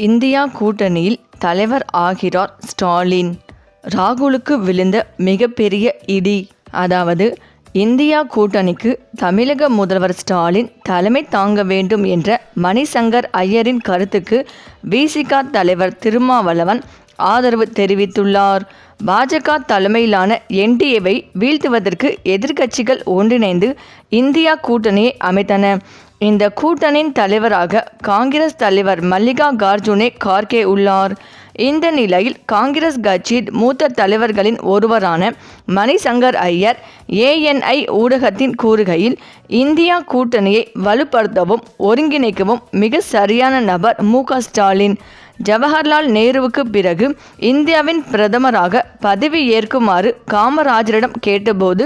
India கூட்டணியில் தலைவர் ஆகிறார் ஸ்டாலின். ராகுலுக்கு விழுந்த மிகப்பெரிய இடி. அதாவது இந்தியா கூட்டணிக்கு தமிழக முதல்வர் ஸ்டாலின் தலைமை தாங்க வேண்டும் என்ற மணிசங்கர் ஐயரின் கருத்துக்கு விசிக தலைவர் திருமாவளவன் ஆதரவு தெரிவித்துள்ளார். பாஜக தலைமையிலான என்டிஏவை வீழ்த்துவதற்கு எதிர்க்கட்சிகள் ஒன்றிணைந்து இந்தியா கூட்டணியை அமைத்தன. இந்த கூட்டணியின் தலைவராக காங்கிரஸ் தலைவர் மல்லிகார்ஜுனே கார்கே உள்ளார். இந்த நிலையில் காங்கிரஸ் கட்சியின் மூத்த தலைவர்களின் ஒருவரான மணிசங்கர் ஐயர் ஏஎன்ஐ ஊடகத்தின் கூறுகையில், இந்தியா கூட்டணியை வலுப்படுத்தவும் ஒருங்கிணைக்கவும் மிக சரியான நபர் மு.க. ஸ்டாலின். ஜவஹர்லால் நேருவுக்கு பிறகு இந்தியாவின் பிரதமராக பதவி ஏற்குமாறு காமராஜரிடம் கேட்டபோது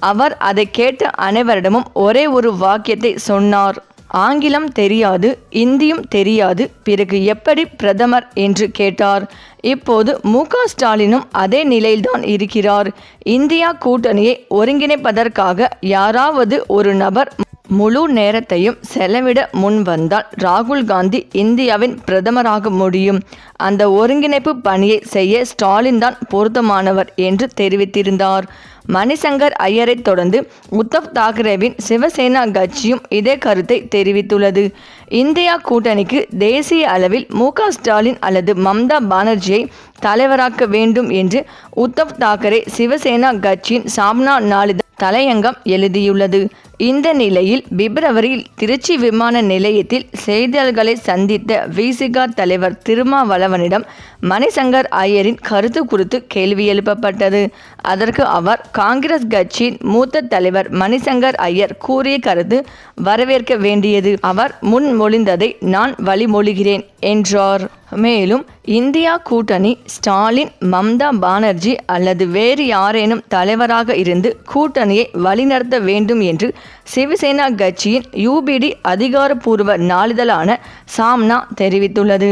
அவர் அதை கேட்ட அனைவரிடமும் ஒரே ஒரு வாக்கியத்தை சொன்னார். ஆங்கிலம் தெரியாது, இந்தியும் தெரியாது, பிறகு எப்படி பிரதமர் என்று கேட்டார். இப்போது மு.க. ஸ்டாலினும் அதே நிலையில்தான் இருக்கிறார். இந்தியா கூட்டணியை ஒருங்கிணைப்பதற்காக யாராவது ஒரு நபர் முழு நேரத்தையும் செலவிட முன் வந்தால் ராகுல் காந்தி இந்தியாவின் பிரதமராக முடியும். அந்த ஒருங்கிணைப்பு பணியை செய்ய ஸ்டாலின் தான் பொருத்தமானவர் என்று தெரிவித்திருந்தார். மணிசங்கர் ஐயரை தொடர்ந்து உத்தவ் தாக்கரேவின் சிவசேனா கட்சியும் இதே கருத்தை தெரிவித்துள்ளது. இந்தியா கூட்டணிக்கு தேசிய அளவில் மு.க. ஸ்டாலின் அல்லது மம்தா பானர்ஜியை தலைவராக்க வேண்டும் என்று உத்தவ் தாக்கரே சிவசேனா கட்சியின் சாப்னா நாளிதழ் தலையங்கம் எழுதியுள்ளது. இந்த நிலையில் பிப்ரவரியில் திருச்சி விமான நிலையத்தில் செய்தியாளர்களை சந்தித்த விசிக தலைவர் திருமாவளவனிடம் மணிசங்கர் ஐயரின் கருத்து குறித்து கேள்வி எழுப்பப்பட்டது. அதற்கு அவர், காங்கிரஸ் கட்சியின் மூத்த தலைவர் மணிசங்கர் ஐயர் கூறிய கருத்து வரவேற்க வேண்டியது. அவர் முன்மொழிந்ததை நான் வழிமொழிகிறேன் என்றார். மேலும் இந்தியா கூட்டணி ஸ்டாலின், மம்தா பானர்ஜி அல்லது வேறு யாரேனும் தலைவராக இருந்து கூட்டணியை வழிநடத்த வேண்டும் என்று சிவசேனா கட்சியின் யுபிடி அதிகாரப்பூர்வ நாளிதழான சாம்னா தெரிவித்துள்ளது.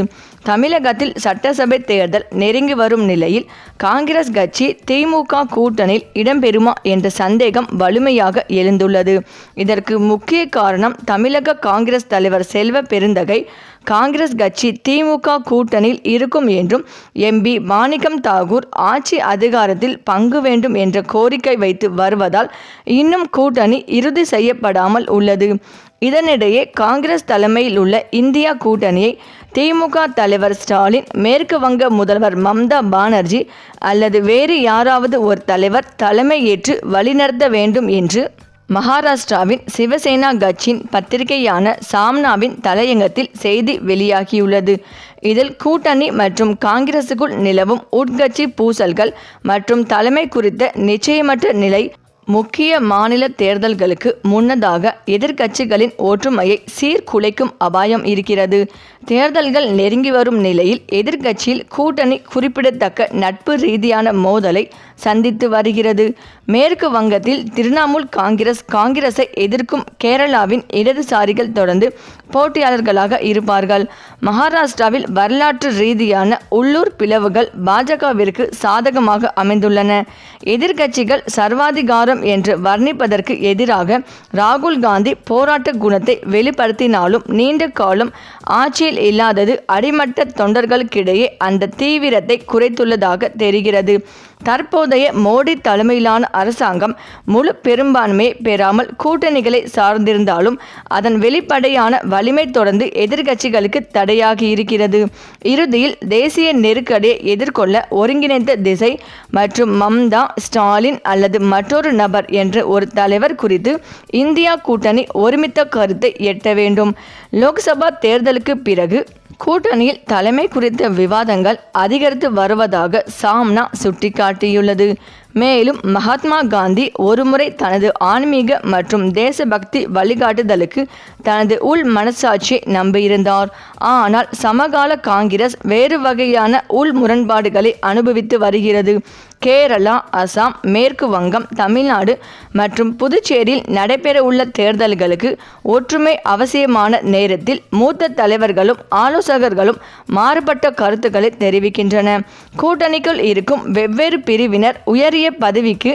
தமிழகத்தில் சட்டசபை தேர்தல் நெருங்கி வரும் நிலையில் காங்கிரஸ் கட்சி திமுக கூட்டணியில் இடம்பெறுமா என்ற சந்தேகம் வலிமையாக எழுந்துள்ளது. இதற்கு முக்கிய காரணம் தமிழக காங்கிரஸ் தலைவர் செல்வ பெருந்தகை காங்கிரஸ் கட்சி திமுக கூட்டணியில் இருக்கும் என்றும் எம்பி மாணிக்கம் தாகூர் ஆட்சி அதிகாரத்தில் பங்கு வேண்டும் என்ற கோரிக்கை வைத்து வருவதால் இன்னும் கூட்டணி இறுதி செய்யப்படாமல் உள்ளது. இதனிடையே காங்கிரஸ் தலைமையில் உள்ள இந்தியா கூட்டணியை திமுக தலைவர் ஸ்டாலின், மேற்கு வங்க முதல்வர் மம்தா பானர்ஜி அல்லது வேறு யாராவது ஒரு தலைவர் தலைமை ஏற்று வழிநடத்த வேண்டும் என்று மகாராஷ்டிராவின் சிவசேனா கட்சியின் பத்திரிகையான சாம்னாவின் தலையங்கத்தில் செய்தி வெளியாகியுள்ளது. இதில் கூட்டணி மற்றும் காங்கிரசுக்குள் நிலவும் உட்கட்சி பூசல்கள் மற்றும் தலைமை குறித்த நிச்சயமற்ற நிலை, முக்கிய மாநில தேர்தல்களுக்கு முன்னதாக எதிர்க்கட்சிகளின் ஒற்றுமையை சீர்குலைக்கும் அபாயம் இருக்கிறது. தேர்தல்கள் நெருங்கி வரும் நிலையில் எதிர்க்கட்சியில் கூட்டணி குறிப்பிடத்தக்க நட்பு ரீதியான மோதலை சந்தித்து வருகிறது. மேற்கு வங்கத்தில் திரிணாமுல் காங்கிரஸை எதிர்க்கும் கேரளாவின் இடதுசாரிகள் தொடர்ந்து போட்டியாளர்களாக இருப்பார்கள். மகாராஷ்டிராவில் வரலாற்று ரீதியான உள்ளூர் பிளவுகள் பாஜகவிற்கு சாதகமாக அமைந்துள்ளன. எதிர்க்கட்சிகள் சர்வாதிகாரம் என்று வர்ணிப்பதற்கு எதிராக ராகுல் காந்தி போராட்ட குணத்தை வெளிப்படுத்தினாலும் நீண்ட காலம் ஆட்சியில் இல்லாதது அடிமட்ட தொண்டர்களுக்கிடையே அந்த தீவிரத்தை குறைத்துள்ளதாக தெரிகிறது. தற்போதைய மோடி தலைமையிலான அரசாங்கம் முழு பெரும்பான்மையை பெறாமல் கூட்டணிகளை சார்ந்திருந்தாலும் அதன் வெளிப்படையான வலிமை தொடர்ந்து எதிர்க்கட்சிகளுக்கு தடையாகி இருக்கிறது. இறுதியில் தேசிய நெருக்கடியை எதிர்கொள்ள ஒருங்கிணைந்த திசை மற்றும் மம்தா, ஸ்டாலின் அல்லது மற்றொரு நபர் என்ற ஒரு தலைவர் குறித்து இந்தியா கூட்டணி ஒருமித்த கருத்தை எட்ட வேண்டும். லோக்சபா தேர்தலுக்கு பிறகு கூட்டணியில் தலைமை குறித்த விவாதங்கள் அதிகரித்து வருவதாக சாம்னா சுட்டிக்காட்டியுள்ளது. மேலும் மகாத்மா காந்தி ஒருமுறை தனது ஆன்மீக மற்றும் தேசபக்தி வழிகாட்டுதலுக்கு தனது உள் மனசாட்சியை நம்பியிருந்தார். ஆனால் சமகால காங்கிரஸ் வேறு வகையான உள் முரண்பாடுகளை அனுபவித்து வருகிறது. கேரளா, அசாம், மேற்கு வங்கம், தமிழ்நாடு மற்றும் புதுச்சேரியில் நடைபெறவுள்ள தேர்தல்களுக்கு ஒற்றுமை அவசியமான நேரத்தில் மூத்த தலைவர்களும் ஆலோசகர்களும் மாறுபட்ட கருத்துக்களை தெரிவிக்கின்றன. கூட்டணிக்குள் இருக்கும் வெவ்வேறு பிரிவினர் உயரிய பதவிக்கு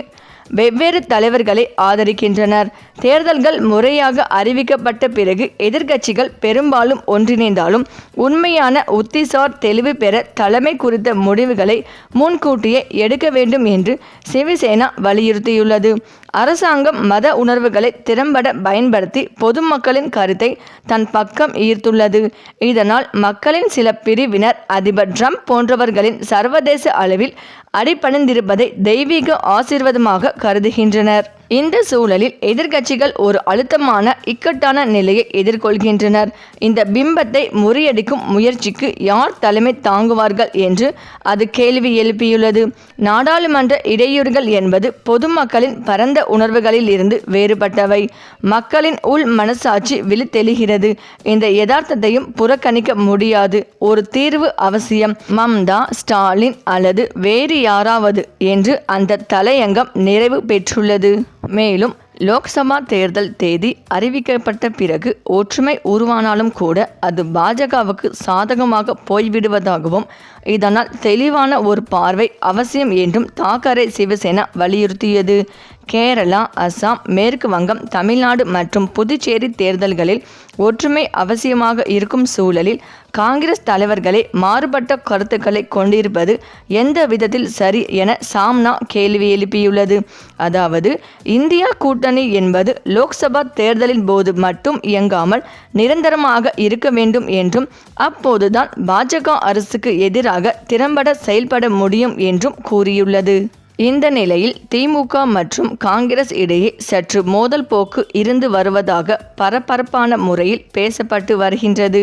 வெவ்வேறு தலைவர்களை ஆதரிக்கின்றனர். தேர்தல்கள் முறையாக அறிவிக்கப்பட்ட பிறகு எதிர்க்கட்சிகள் பெரும்பாலும் ஒன்றிணைந்தாலும் உண்மையான உத்திசார் தெளிவு பெற தலைமை குறித்த முடிவுகளை முன்கூட்டியே எடுக்க வேண்டும் என்று சிவசேனா வலியுறுத்தியுள்ளது. அரசாங்கம் மத உணர்வுகளை திறம்பட பயன்படுத்தி பொதுமக்களின் கருத்தை தன் பக்கம் ஈர்த்துள்ளது. இதனால் மக்களின் சில பிரிவினர் அதிபர் டிரம்ப் போன்றவர்களின் சர்வதேச அளவில் அடிபணிந்திருப்பதை தெய்வீக ஆசீர்வாதமாக கருதுகின்றனர். இந்த சூழலில் எதிர்க்கட்சிகள் ஒரு அழுத்தமான இக்கட்டான நிலையை எதிர்கொள்கின்றனர். இந்த பிம்பத்தை முறியடிக்கும் முயற்சிக்கு யார் தலைமை தாங்குவார்கள் என்று அது கேள்வி எழுப்பியுள்ளது. நாடாளுமன்ற இடையூறுகள் என்பது பொதுமக்களின் பரந்த உணர்வுகளில் இருந்து வேறுபட்டவை. மக்களின் உள் மனசாட்சி விழித்தெழுகிறது. இந்த யதார்த்தத்தையும் புறக்கணிக்க முடியாது. ஒரு தீர்வு அவசியம். மம்தா, ஸ்டாலின் அல்லது வேறு யாராவது என்று அந்த தலையங்கம் நிறைவு பெற்றுள்ளது. மேலும் லோக்சபா தேர்தல் தேதி அறிவிக்கப்பட்ட பிறகு ஒற்றுமை உருவானாலும் கூட அது பாஜகவுக்கு சாதகமாக போய்விடுவதாகவும் இதனால் தெளிவான ஒரு பார்வை அவசியம் என்றும் தாக்கரே சிவசேனா வலியுறுத்தியது. கேரளா, அசாம், மேற்கு வங்கம், தமிழ்நாடு மற்றும் புதுச்சேரி தேர்தல்களில் ஒற்றுமை அவசியமாக இருக்கும் சூழலில் காங்கிரஸ் தலைவர்களே மாறுபட்ட கருத்துக்களை கொண்டிருப்பது எந்த விதத்தில் சரி என சாம்னா கேள்வி எழுப்பியுள்ளது. அதாவது இந்தியா கூட்டணி என்பது லோக்சபா தேர்தலின் போது மட்டும் இயங்காமல் நிரந்தரமாக இருக்க வேண்டும் என்றும் அப்போதுதான் பாஜக அரசுக்கு எதிராக திறம்பட செயல்பட முடியும் என்றும் கூறியுள்ளது. இந்த நிலையில் திமுக மற்றும் காங்கிரஸ் இடையே சற்று மோதல் போக்கு இருந்து வருவதாக பரபரப்பான முறையில் பேசப்பட்டு வருகின்றது.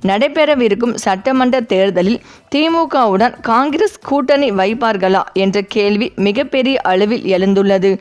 நடைபெறவிருக்கும் சட்டமன்ற தேர்தலில் திமுகவுடன் காங்கிரஸ் கூட்டணி வைப்பார்களா என்ற கேள்வி மிகப்பெரிய அளவில் எழுந்துள்ளது.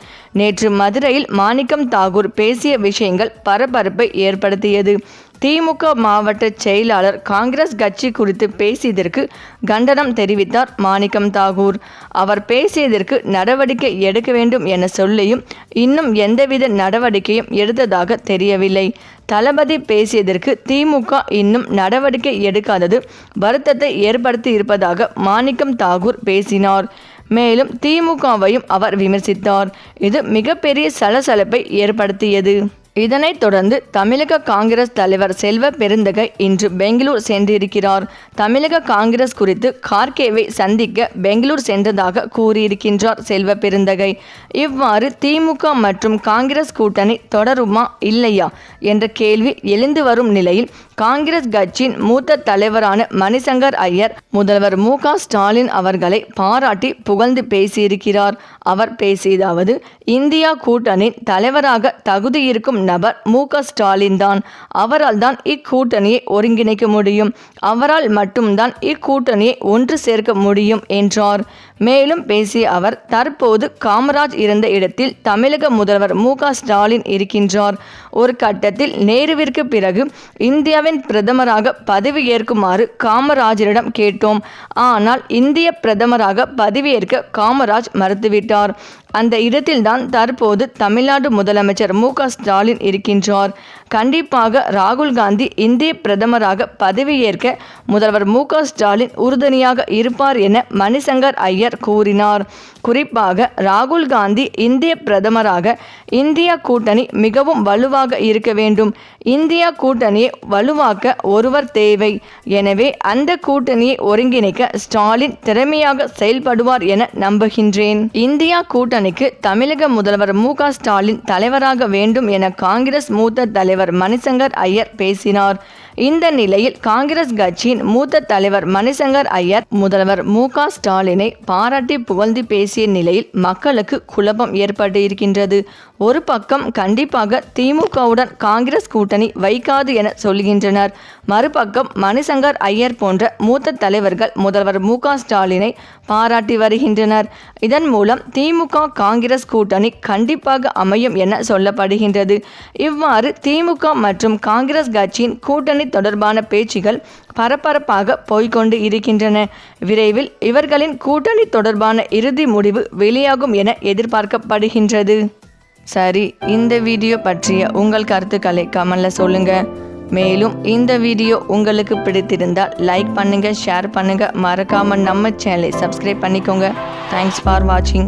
நேற்று மதுரையில் மாணிக்கம் தாகூர் பேசிய விஷயங்கள் பரபரப்பை ஏற்படுத்தியது. திமுக மாவட்ட செயலாளர் காங்கிரஸ் கட்சி குறித்து பேசியதற்கு கண்டனம் தெரிவித்தார் மாணிக்கம் தாகூர். அவர் பேசியதற்கு நடவடிக்கை எடுக்க வேண்டும் என சொல்லியும் இன்னும் எந்தவித நடவடிக்கையும் எடுத்ததாக தெரியவில்லை. தளபதி பேசியதற்கு திமுக இன்னும் நடவடிக்கை எடுக்காதது வருத்தத்தை ஏற்படுத்தி இருப்பதாக மாணிக்கம் தாகூர் பேசினார். மேலும் திமுகவையும் அவர் விமர்சித்தார். இது மிகப்பெரிய சலசலப்பை ஏற்படுத்தியது. இதனைத் தொடர்ந்து தமிழக காங்கிரஸ் தலைவர் செல்வ பெருந்தகை இன்று பெங்களூர் சென்றிருக்கிறார். தமிழக காங்கிரஸ் குறித்து கார்கேவை சந்திக்க பெங்களூர் சென்றதாக கூறியிருக்கின்றார் செல்வ பெருந்தகை. இவ்வாறு திமுக மற்றும் காங்கிரஸ் கூட்டணி தொடருமா இல்லையா என்ற கேள்வி எழுந்து வரும் நிலையில் காங்கிரஸ் கட்சியின் மூத்த தலைவரான மணிசங்கர் ஐயர் முதல்வர் மு.க. ஸ்டாலின் அவர்களை பாராட்டி புகழ்ந்து பேசியிருக்கிறார். அவர் பேசியதாவது, இந்தியா கூட்டணியின் தலைவராக தகுதி இருக்கும் நபர் மு.க. ஸ்டாலின் தான். அவரால் தான் இக்கூட்டணியை ஒருங்கிணைக்க முடியும். அவரால் மட்டும்தான் இக்கூட்டணியை ஒன்று சேர்க்க முடியும் என்றார். மேலும் பேசிய அவர், தற்போது காமராஜ் இருந்த இடத்தில் தமிழக முதல்வர் மு.க. ஸ்டாலின் இருக்கின்றார். ஒரு கட்டத்தில் நேருவிற்கு பிறகு இந்தியாவின் பிரதமராக பதவி ஏற்குமாறு காமராஜரிடம் கேட்டோம். ஆனால் இந்திய பிரதமராக பதவியேற்க காமராஜ் மறுத்துவிட்டார். அந்த இடத்தில்தான் தற்போது தமிழ்நாடு முதலமைச்சர் மு.க. ஸ்டாலின் இருக்கின்றார். கண்டிப்பாக ராகுல் காந்தி இந்திய பிரதமராக பதவியேற்க முதல்வர் மு.க. ஸ்டாலின் உறுதுணையாக இருப்பார் என மணிசங்கர் ஐயர் கூறினார். குறிப்பாக ராகுல் காந்தி இந்திய பிரதமராக இந்தியா கூட்டணி மிகவும் வலுவாக இருக்க வேண்டும். இந்தியா கூட்டணியை வலுவாக்க ஒருவர் தேவை. எனவே அந்த கூட்டணியை ஒருங்கிணைக்க ஸ்டாலின் திறமையாக செயல்படுவார் என நம்புகின்றேன். இந்தியா கூட்டணிக்கு தமிழக முதல்வர் மு.க. ஸ்டாலின் தலைவராக வேண்டும் என காங்கிரஸ் மூத்த தலைவர் மணிசங்கர் ஐயர் பேசினார். இந்த நிலையில் காங்கிரஸ் கட்சியின் மூத்த தலைவர் மணிசங்கர் ஐயர் முதல்வர் மு.க. ஸ்டாலினை பாராட்டி புகழ்ந்து பேசிய நிலையில் மக்களுக்கு குழப்பம் ஏற்பட்டு இருக்கின்றது. ஒரு பக்கம் கண்டிப்பாக திமுகவுடன் காங்கிரஸ் கூட்டணி வைக்காது என சொல்கின்றனர். மறுபக்கம் மணிசங்கர் ஐயர் போன்ற மூத்த தலைவர்கள் முதல்வர் மு.க. ஸ்டாலினை பாராட்டி வருகின்றனர். இதன் மூலம் திமுக காங்கிரஸ் கூட்டணி கண்டிப்பாக அமையும் என சொல்லப்படுகின்றது. இவ்வாறு திமுக மற்றும் காங்கிரஸ் கட்சியின் கூட்டணி தொடர்பான பேச்சுகள் பரபரப்பாக போய்கொண்டு இருக்கின்றன. விரைவில் இவர்களின் கூட்டணி தொடர்பான இறுதி முடிவு வெளியாகும் என எதிர்பார்க்கப்படுகின்றது. சரி, இந்த வீடியோ பற்றிய உங்கள் கருத்துக்களை கமெண்ட்ல சொல்லுங்க. மேலும் இந்த வீடியோ உங்களுக்கு பிடித்திருந்தால் லைக் பண்ணுங்க, ஷேர் பண்ணுங்க, மறக்காம நம்ம சேனலை சப்ஸ்கிரைப் பண்ணிக்கோங்க. தேங்க்ஸ் ஃபார் வாட்சிங்.